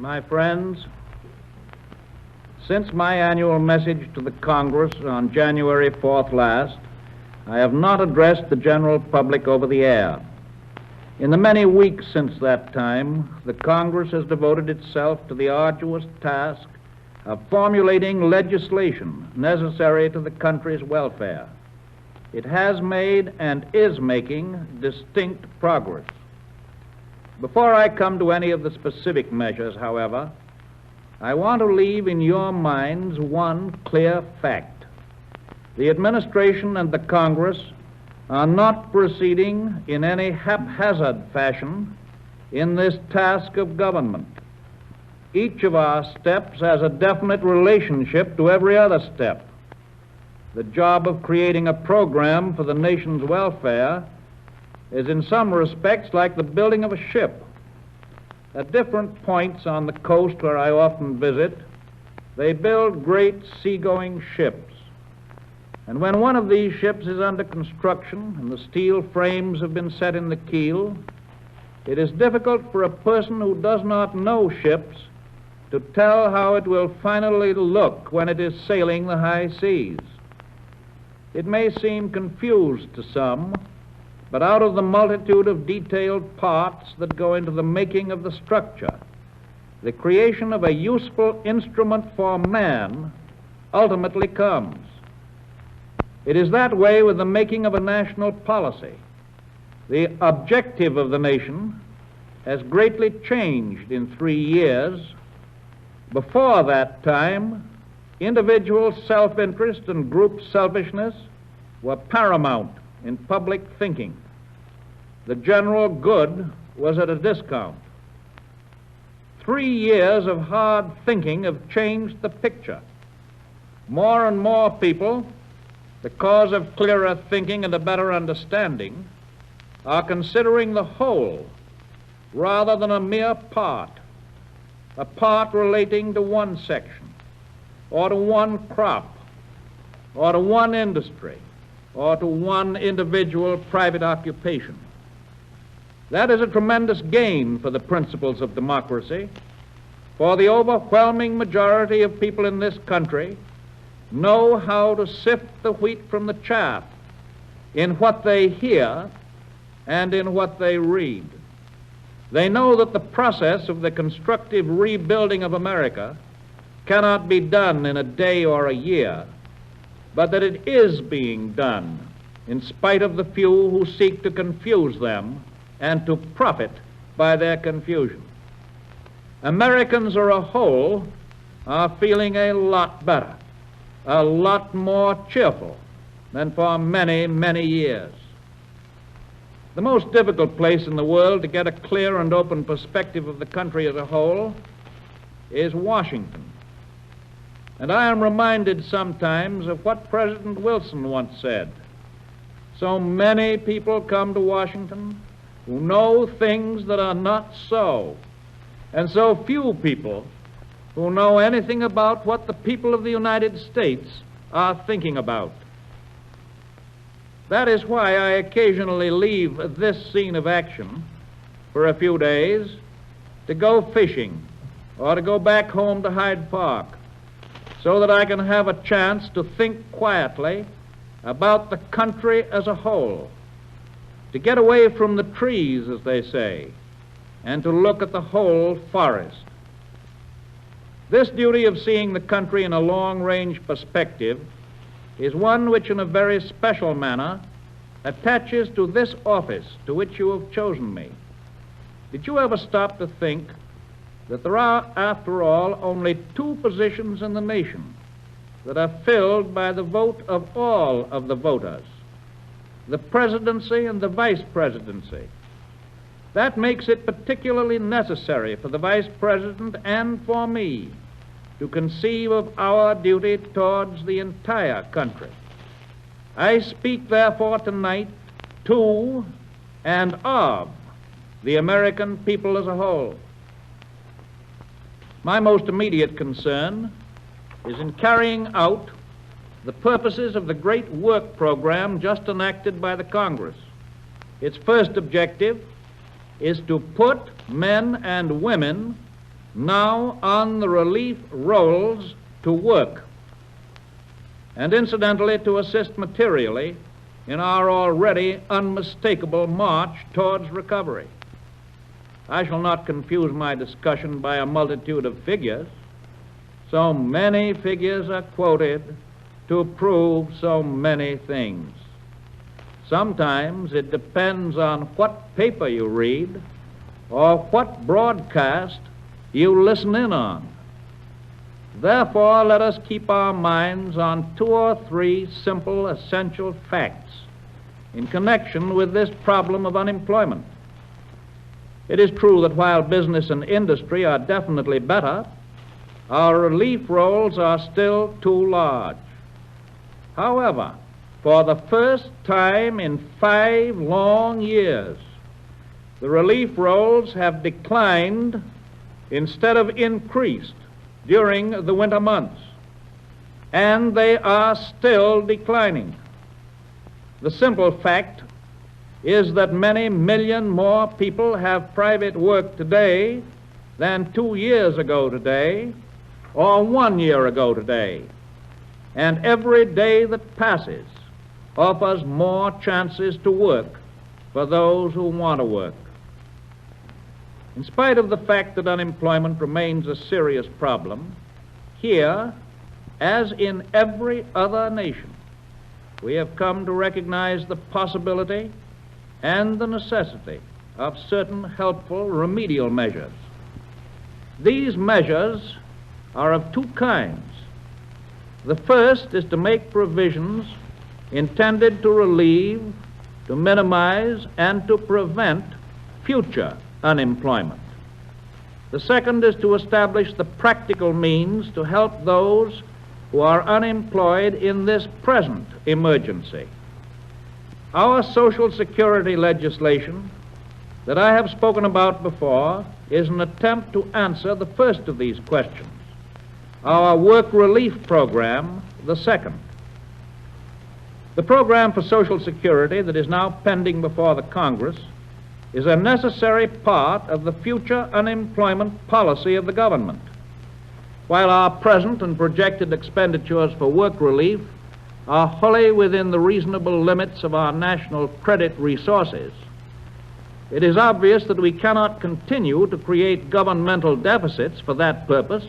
My friends, since my annual message to the Congress on January 4th last, I have not addressed the general public over the air. In the many weeks since that time, the Congress has devoted itself to the arduous task of formulating legislation necessary to the country's welfare. It has made and is making distinct progress. Before I come to any of the specific measures, however, I want to leave in your minds one clear fact. The administration and the Congress are not proceeding in any haphazard fashion in this task of government. Each of our steps has a definite relationship to every other step. The job of creating a program for the nation's welfare is in some respects like the building of a ship. At different points on the coast where I often visit, they build great seagoing ships. And when one of these ships is under construction and the steel frames have been set in the keel, it is difficult for a person who does not know ships to tell how it will finally look when it is sailing the high seas. It may seem confused to some, but out of the multitude of detailed parts that go into the making of the structure, the creation of a useful instrument for man ultimately comes. It is that way with the making of a national policy. The objective of the nation has greatly changed in 3 years. Before that time, individual self-interest and group selfishness were paramount in public thinking. The general good was at a discount. 3 years of hard thinking have changed the picture. More and more people, because of clearer thinking and a better understanding, are considering the whole rather than a mere part, a part relating to one section, or to one crop, or to one industry, or to one individual private occupation. That is a tremendous gain for the principles of democracy, for the overwhelming majority of people in this country know how to sift the wheat from the chaff in what they hear and in what they read. They know that the process of the constructive rebuilding of America cannot be done in a day or a year, but that it is being done in spite of the few who seek to confuse them and to profit by their confusion. Americans as a whole are feeling a lot better, a lot more cheerful than for many, many years. The most difficult place in the world to get a clear and open perspective of the country as a whole is Washington. And I am reminded sometimes of what President Wilson once said. So many people come to Washington who know things that are not so, and so few people who know anything about what the people of the United States are thinking about. That is why I occasionally leave this scene of action for a few days to go fishing or to go back home to Hyde Park, so that I can have a chance to think quietly about the country as a whole, to get away from the trees, as they say, and to look at the whole forest. This duty of seeing the country in a long-range perspective is one which in a very special manner attaches to this office to which you have chosen me. Did you ever stop to think that there are, after all, only 2 positions in the nation that are filled by the vote of all of the voters, the presidency and the vice presidency? That makes it particularly necessary for the vice president and for me to conceive of our duty towards the entire country. I speak, therefore, tonight to and of the American people as a whole. My most immediate concern is in carrying out the purposes of the great work program just enacted by the Congress. Its first objective is to put men and women now on the relief rolls to work, and incidentally to assist materially in our already unmistakable march towards recovery. I shall not confuse my discussion by a multitude of figures. So many figures are quoted to prove so many things. Sometimes it depends on what paper you read or what broadcast you listen in on. Therefore, let us keep our minds on 2 or 3 simple, essential facts in connection with this problem of unemployment. It is true that while business and industry are definitely better, our relief rolls are still too large. However, for the first time in 5 long years, the relief rolls have declined instead of increased during the winter months, and they are still declining. The simple fact is that many million more people have private work today than 2 years ago today, or 1 year ago today. And every day that passes offers more chances to work for those who want to work. In spite of the fact that unemployment remains a serious problem, here, as in every other nation, we have come to recognize the possibility and the necessity of certain helpful remedial measures. These measures are of 2 kinds. The first is to make provisions intended to relieve, to minimize, and to prevent future unemployment. The second is to establish the practical means to help those who are unemployed in this present emergency. Our Social Security legislation that I have spoken about before is an attempt to answer the first of these questions. Our work relief program, the second. The program for Social Security that is now pending before the Congress is a necessary part of the future unemployment policy of the government. While our present and projected expenditures for work relief are wholly within the reasonable limits of our national credit resources, it is obvious that we cannot continue to create governmental deficits for that purpose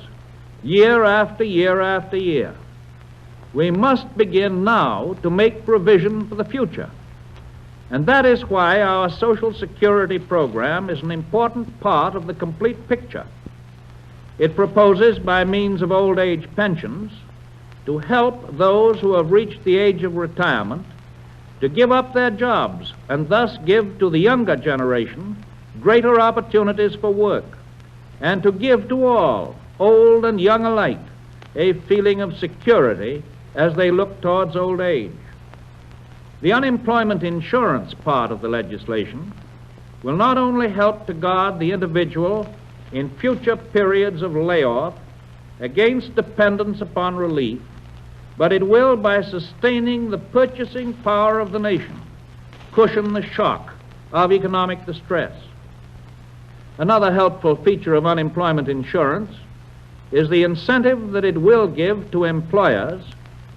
year after year after year. We must begin now to make provision for the future. And that is why our Social Security program is an important part of the complete picture. It proposes, by means of old age pensions, to help those who have reached the age of retirement to give up their jobs and thus give to the younger generation greater opportunities for work, and to give to all, old and young alike, a feeling of security as they look towards old age. The unemployment insurance part of the legislation will not only help to guard the individual in future periods of layoff against dependence upon relief, but it will, by sustaining the purchasing power of the nation, cushion the shock of economic distress. Another helpful feature of unemployment insurance is the incentive that it will give to employers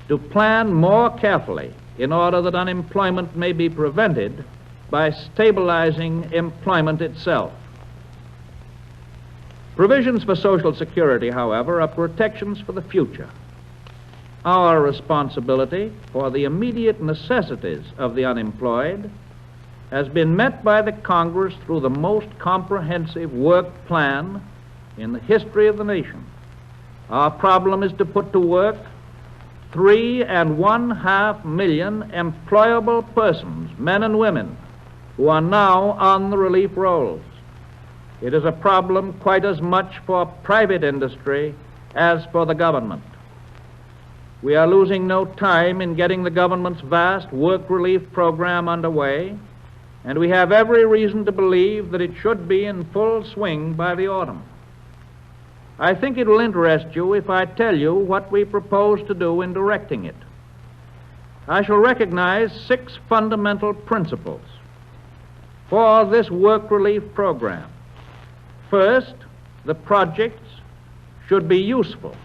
to plan more carefully in order that unemployment may be prevented by stabilizing employment itself. Provisions for Social Security, however, are protections for the future. Our responsibility for the immediate necessities of the unemployed has been met by the Congress through the most comprehensive work plan in the history of the nation. Our problem is to put to work 3.5 million employable persons, men and women, who are now on the relief rolls. It is a problem quite as much for private industry as for the government. We are losing no time in getting the government's vast work relief program underway, and we have every reason to believe that it should be in full swing by the autumn. I think it will interest you if I tell you what we propose to do in directing it. I shall recognize 6 fundamental principles for this work relief program. First, the projects should be useful.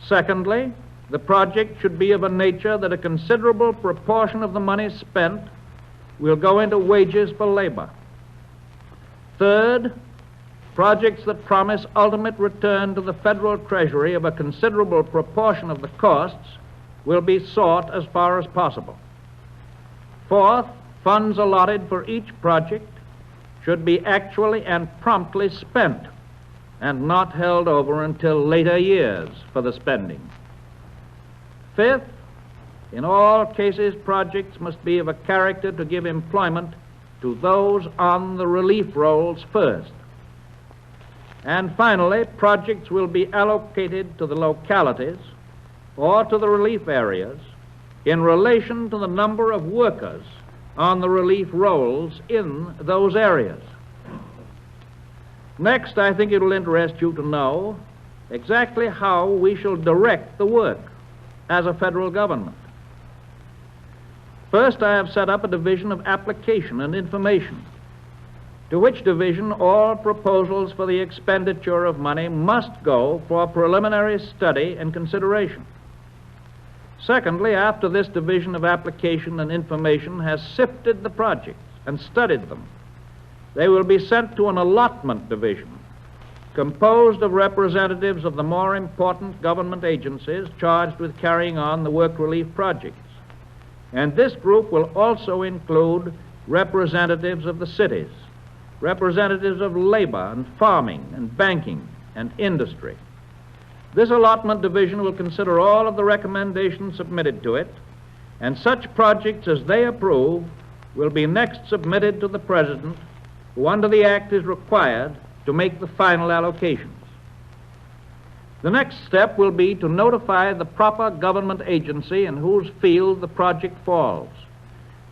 Secondly, the project should be of a nature that a considerable proportion of the money spent will go into wages for labor. Third, projects that promise ultimate return to the federal treasury of a considerable proportion of the costs will be sought as far as possible. Fourth, funds allotted for each project should be actually and promptly spent and not held over until later years for the spending. Fifth, in all cases, projects must be of a character to give employment to those on the relief rolls first. And finally, projects will be allocated to the localities or to the relief areas in relation to the number of workers on the relief rolls in those areas. Next, I think it will interest you to know exactly how we shall direct the work as a federal government. First, I have set up a division of application and information, to which division all proposals for the expenditure of money must go for preliminary study and consideration. Secondly, after this division of application and information has sifted the projects and studied them, they will be sent to an allotment division composed of representatives of the more important government agencies charged with carrying on the work relief projects. And this group will also include representatives of the cities, representatives of labor and farming and banking and industry. This allotment division will consider all of the recommendations submitted to it, and such projects as they approve will be next submitted to the President, who under the Act is required to make the final allocations. The next step will be to notify the proper government agency in whose field the project falls,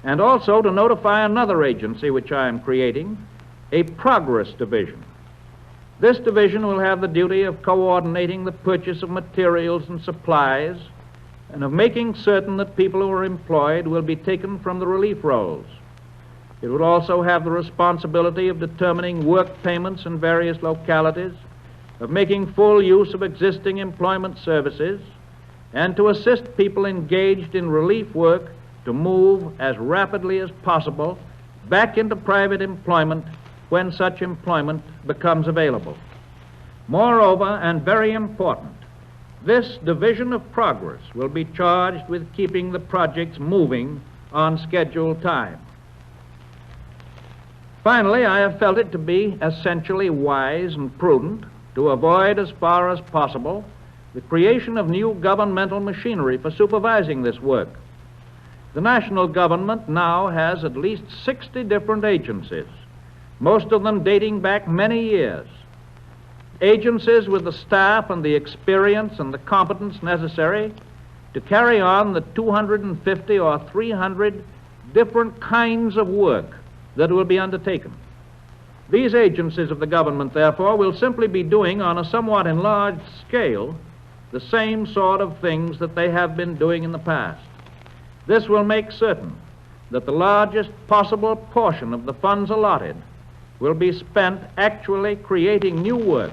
and also to notify another agency which I am creating, a progress division. This division will have the duty of coordinating the purchase of materials and supplies and of making certain that people who are employed will be taken from the relief rolls. It would also have the responsibility of determining work payments in various localities, of making full use of existing employment services, and to assist people engaged in relief work to move as rapidly as possible back into private employment when such employment becomes available. Moreover, and very important, this division of progress will be charged with keeping the projects moving on scheduled time. Finally, I have felt it to be essentially wise and prudent to avoid as far as possible the creation of new governmental machinery for supervising this work. The national government now has at least 60 different agencies, most of them dating back many years. Agencies with the staff and the experience and the competence necessary to carry on the 250 or 300 different kinds of work that will be undertaken. These agencies of the government, therefore, will simply be doing on a somewhat enlarged scale the same sort of things that they have been doing in the past. This will make certain that the largest possible portion of the funds allotted will be spent actually creating new work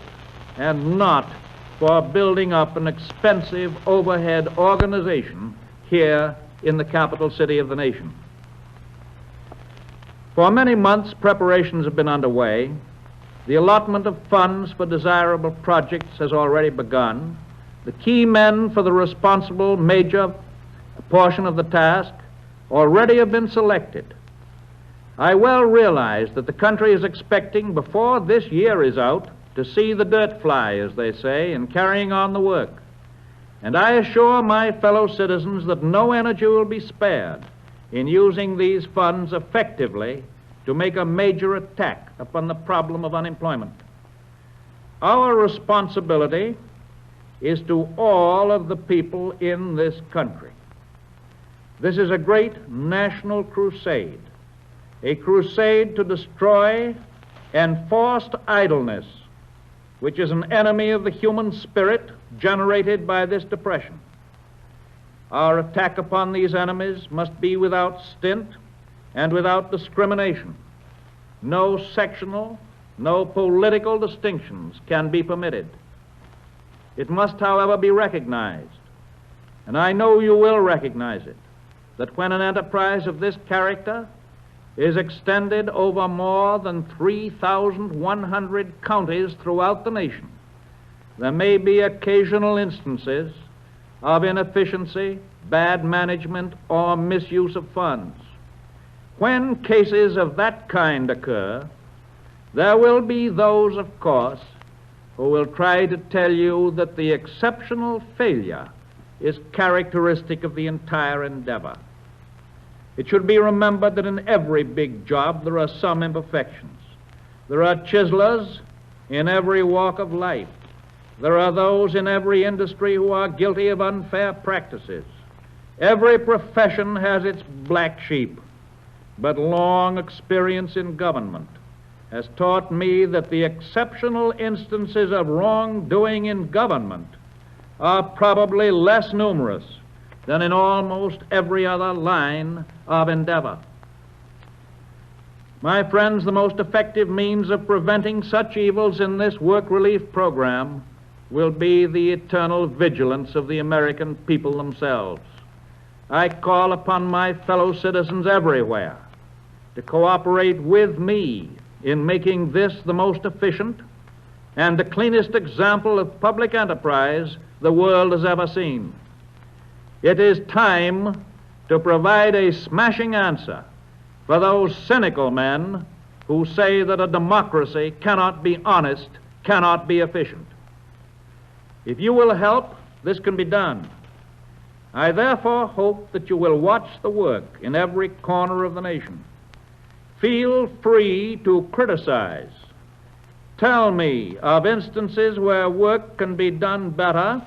and not for building up an expensive overhead organization here in the capital city of the nation. For many months, preparations have been underway. The allotment of funds for desirable projects has already begun. The key men for the responsible major portion of the task already have been selected. I well realize that the country is expecting, before this year is out, to see the dirt fly, as they say, in carrying on the work. And I assure my fellow citizens that no energy will be spared in using these funds effectively to make a major attack upon the problem of unemployment. Our responsibility is to all of the people in this country. This is a great national crusade, a crusade to destroy enforced idleness, which is an enemy of the human spirit generated by this depression. Our attack upon these enemies must be without stint and without discrimination. No sectional No political distinctions can be permitted. It must, however, be recognized, and I know you will recognize it, that when an enterprise of this character is extended over more than 3,100 counties throughout the nation, there may be occasional instances of inefficiency, bad management, or misuse of funds. When cases of that kind occur, there will be those, of course, who will try to tell you that the exceptional failure is characteristic of the entire endeavor. It should be remembered that in every big job there are some imperfections. There are chiselers in every walk of life. There are those in every industry who are guilty of unfair practices. Every profession has its black sheep, but long experience in government has taught me that the exceptional instances of wrongdoing in government are probably less numerous than in almost every other line of endeavor. My friends, the most effective means of preventing such evils in this work relief program will be the eternal vigilance of the American people themselves. I call upon my fellow citizens everywhere to cooperate with me in making this the most efficient and the cleanest example of public enterprise the world has ever seen. It is time to provide a smashing answer for those cynical men who say that a democracy cannot be honest, cannot be efficient. If you will help, this can be done. I therefore hope that you will watch the work in every corner of the nation. Feel free to criticize. Tell me of instances where work can be done better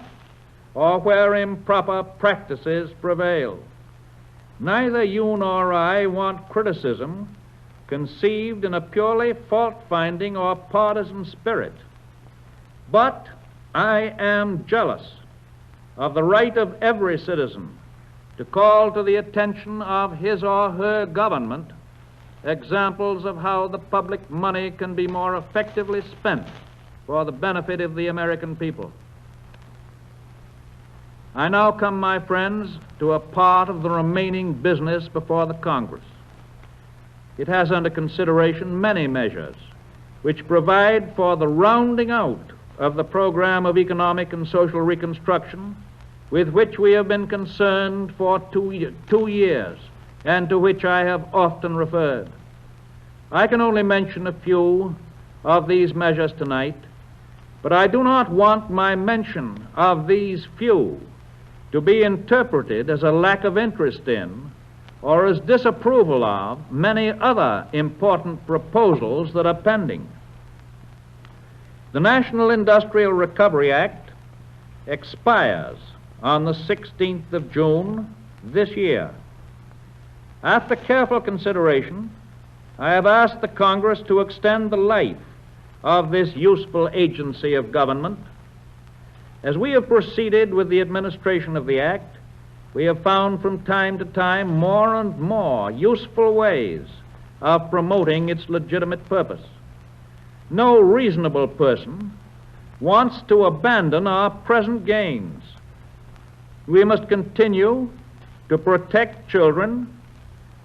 or where improper practices prevail. Neither you nor I want criticism conceived in a purely fault-finding or partisan spirit. But I am jealous of the right of every citizen to call to the attention of his or her government examples of how the public money can be more effectively spent for the benefit of the American people. I now come, my friends, to a part of the remaining business before the Congress. It has under consideration many measures which provide for the rounding out of the program of economic and social reconstruction with which we have been concerned for two years and to which I have often referred. I can only mention a few of these measures tonight, but I do not want my mention of these few to be interpreted as a lack of interest in or as disapproval of many other important proposals that are pending. The National Industrial Recovery Act expires on the 16th of June this year. After careful consideration, I have asked the Congress to extend the life of this useful agency of government. As we have proceeded with the administration of the Act, we have found from time to time more and more useful ways of promoting its legitimate purpose. No reasonable person wants to abandon our present gains. We must continue to protect children,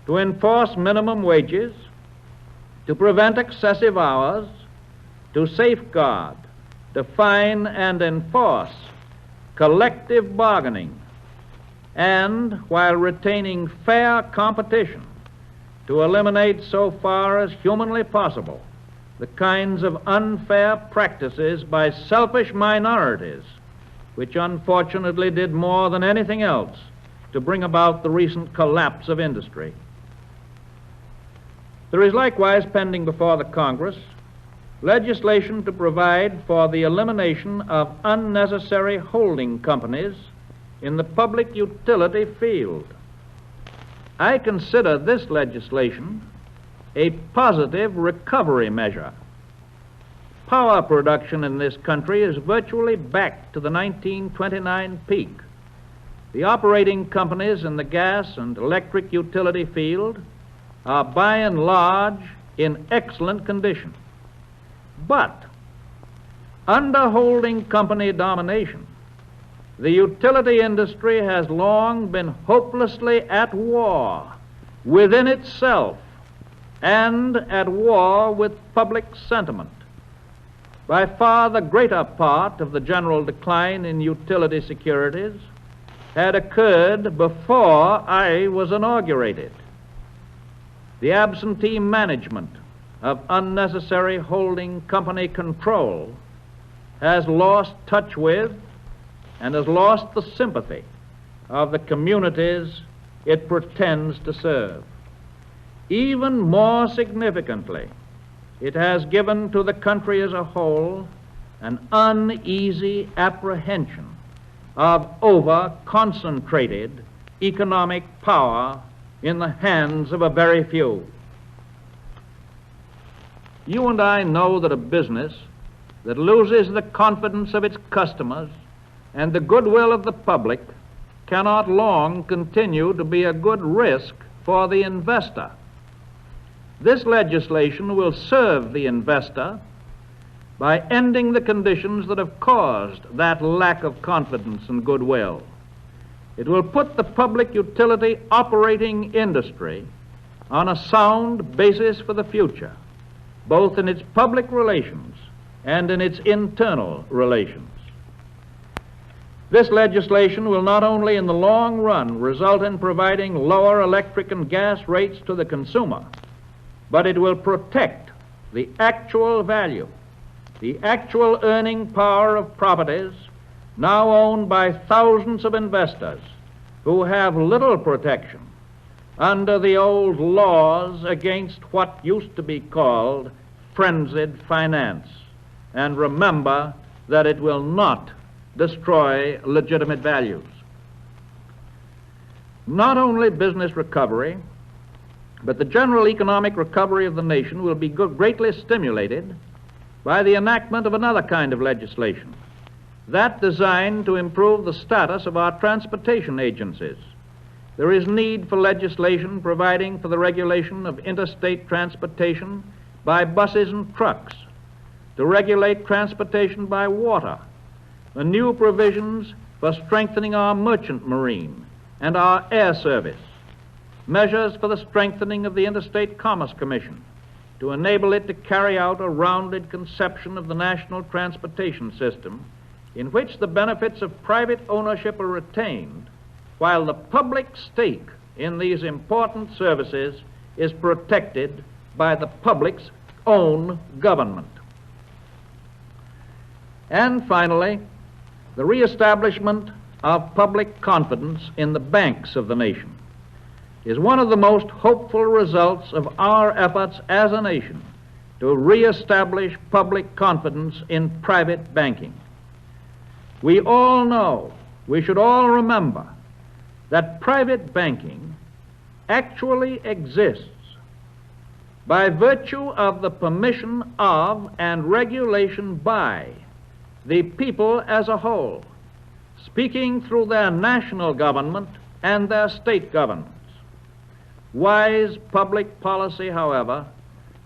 to enforce minimum wages, to prevent excessive hours, to safeguard, define, and enforce collective bargaining, and, while retaining fair competition, to eliminate so far as humanly possible the kinds of unfair practices by selfish minorities which unfortunately did more than anything else to bring about the recent collapse of industry. There is likewise pending before the Congress legislation to provide for the elimination of unnecessary holding companies in the public utility field. I consider this legislation a positive recovery measure. Power production in this country is virtually back to the 1929 peak. The operating companies in the gas and electric utility field are by and large in excellent condition. But under holding company domination, the utility industry has long been hopelessly at war within itself and at war with public sentiment. By far the greater part of the general decline in utility securities had occurred before I was inaugurated. The absentee management of unnecessary holding company control has lost touch with and has lost the sympathy of the communities it pretends to serve. Even more significantly, it has given to the country as a whole an uneasy apprehension of over-concentrated economic power in the hands of a very few. You and I know that a business that loses the confidence of its customers and the goodwill of the public cannot long continue to be a good risk for the investor. This legislation will serve the investor by ending the conditions that have caused that lack of confidence and goodwill. It will put the public utility operating industry on a sound basis for the future, both in its public relations and in its internal relations. This legislation will not only in the long run result in providing lower electric and gas rates to the consumer, but it will protect the actual value, the actual earning power of properties now owned by thousands of investors who have little protection under the old laws against what used to be called frenzied finance. And remember that it will not destroy legitimate values. Not only business recovery, but the general economic recovery of the nation will be greatly stimulated by the enactment of another kind of legislation, that designed to improve the status of our transportation agencies. There is need for legislation providing for the regulation of interstate transportation by buses and trucks, to regulate transportation by water, the new provisions for strengthening our merchant marine and our air service, measures for the strengthening of the Interstate Commerce Commission to enable it to carry out a rounded conception of the national transportation system in which the benefits of private ownership are retained while the public stake in these important services is protected by the public's own government. And finally, the reestablishment of public confidence in the banks of the nation is one of the most hopeful results of our efforts as a nation to reestablish public confidence in private banking. We all know, we should all remember, that private banking actually exists by virtue of the permission of and regulation by the people as a whole, speaking through their national government and their state governments. Wise public policy, however,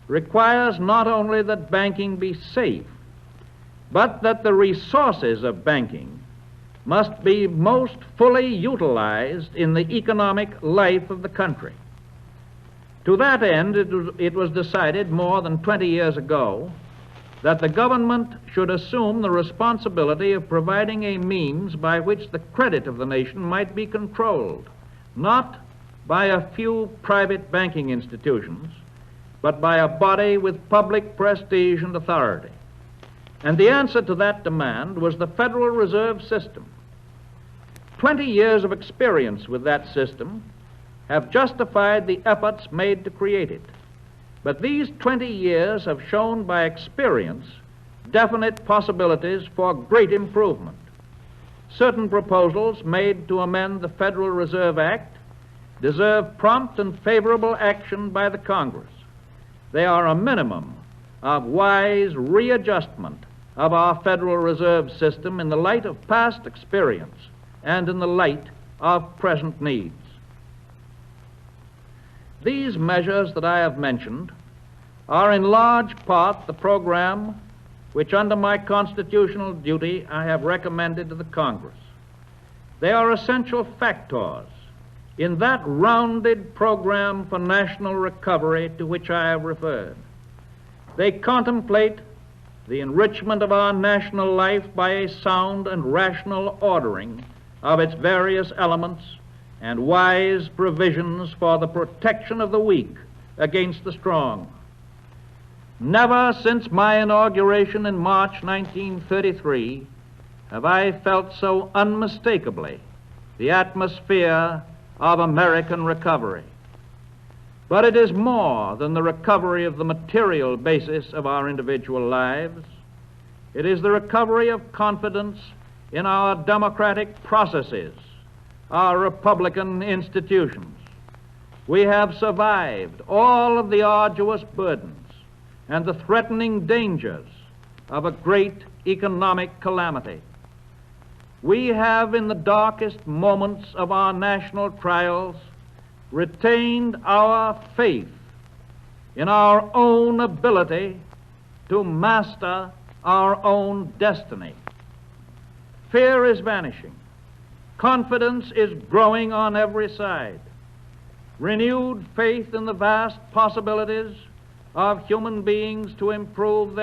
requires not only that banking be safe, but that the resources of banking must be most fully utilized in the economic life of the country. To that end, it was decided more than 20 years ago that the government should assume the responsibility of providing a means by which the credit of the nation might be controlled, not by a few private banking institutions, but by a body with public prestige and authority. And the answer to that demand was the Federal Reserve System. 20 years of experience with that system have justified the efforts made to create it. But these 20 years have shown by experience definite possibilities for great improvement. Certain proposals made to amend the Federal Reserve Act deserve prompt and favorable action by the Congress. They are a minimum of wise readjustment of our Federal Reserve System in the light of past experience and in the light of present needs. These measures that I have mentioned are in large part the program which, under my constitutional duty, I have recommended to the Congress. They are essential factors in that rounded program for national recovery to which I have referred. They contemplate the enrichment of our national life by a sound and rational ordering of its various elements and wise provisions for the protection of the weak against the strong. Never since my inauguration in March 1933 have I felt so unmistakably the atmosphere of American recovery. But it is more than the recovery of the material basis of our individual lives. It is the recovery of confidence in our democratic processes, our republican institutions. We have survived all of the arduous burdens and the threatening dangers of a great economic calamity. We have, in the darkest moments of our national trials, retained our faith in our own ability to master our own destiny. Fear is vanishing. Confidence is growing on every side. Renewed faith in the vast possibilities of human beings to improve their